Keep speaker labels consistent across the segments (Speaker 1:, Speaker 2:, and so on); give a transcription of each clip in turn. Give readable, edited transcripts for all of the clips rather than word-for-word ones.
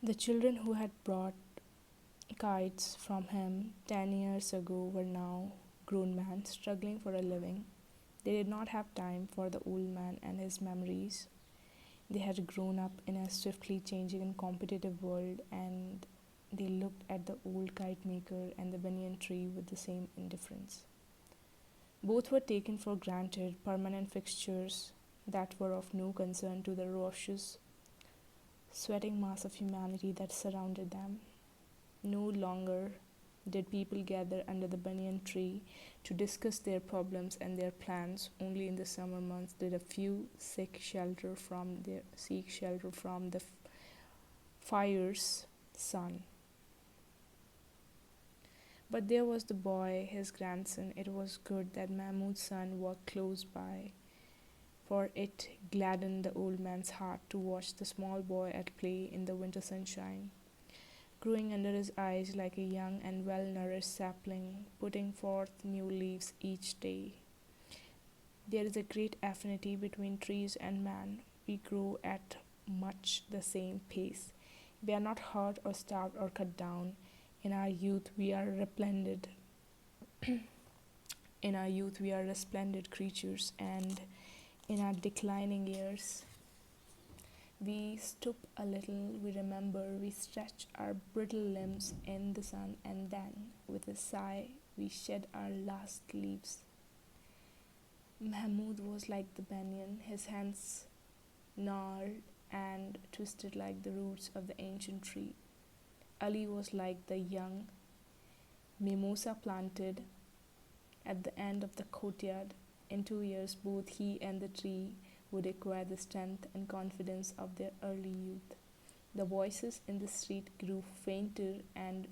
Speaker 1: The children who had brought kites from him 10 years ago were now grown men struggling for a living. They did not have time for the old man and his memories. They had grown up in a swiftly changing and competitive world, and they looked at the old kite maker and the banyan tree with the same indifference. Both were taken for granted, permanent fixtures that were of no concern to the raucous, sweating mass of humanity that surrounded them. No longer did people gather under the banyan tree to discuss their problems and their plans. Only in the summer months did a few seek shelter from the fire's sun. But there was the boy, his grandson. It was good that Mahmud's son walked close by, for it gladdened the old man's heart to watch the small boy at play in the winter sunshine, growing under his eyes like a young and well nourished sapling, putting forth new leaves each day. There is a great affinity between trees and man. We grow at much the same pace. We are not hurt or starved or cut down. In our youth, we are resplendent. In our youth, we are resplendent creatures, and in our declining years, we stoop a little, we remember, we stretch our brittle limbs in the sun, and then, with a sigh, we shed our last leaves. Mahmud was like the banyan, his hands gnarled and twisted like the roots of the ancient tree. Ali was like the young mimosa planted at the end of the courtyard. In 2 years, both he and the tree would acquire the strength and confidence of their early youth. The voices in the street grew fainter, and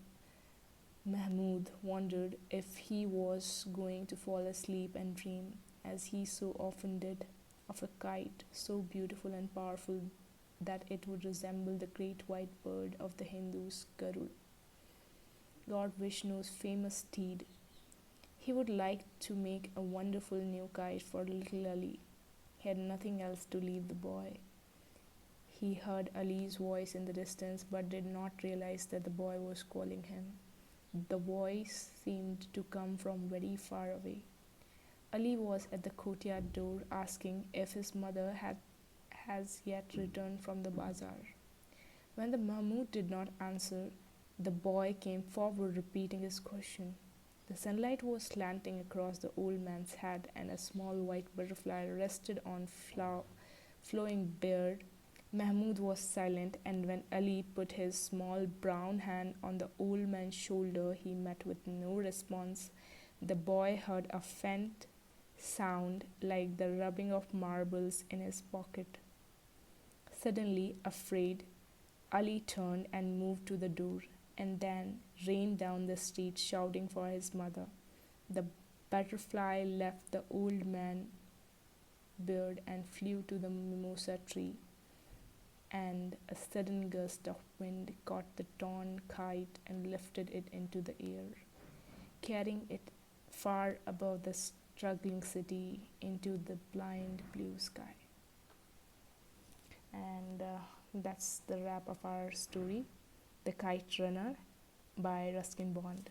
Speaker 1: Mahmud wondered if he was going to fall asleep and dream, as he so often did, of a kite so beautiful and powerful that it would resemble the great white bird of the Hindus, Garud, Lord Vishnu's famous steed. He would like to make a wonderful new kite for little Ali. He had nothing else to leave the boy. He heard Ali's voice in the distance but did not realize that the boy was calling him. The voice seemed to come from very far away. Ali was at the courtyard door asking if his mother has yet returned from the bazaar. When the Mahmud did not answer, the boy came forward repeating his question. The sunlight was slanting across the old man's head, and a small white butterfly rested on flowing beard. Mahmud was silent, and when Ali put his small brown hand on the old man's shoulder, he met with no response. The boy heard a faint sound like the rubbing of marbles in his pocket. Suddenly, afraid, Ali turned and moved to the door, and then ran down the street shouting for his mother. The butterfly left the old man's beard and flew to the mimosa tree, and a sudden gust of wind caught the torn kite and lifted it into the air, carrying it far above the struggling city into the blind blue sky. And that's the wrap of our story, The Kite Runner by Ruskin Bond.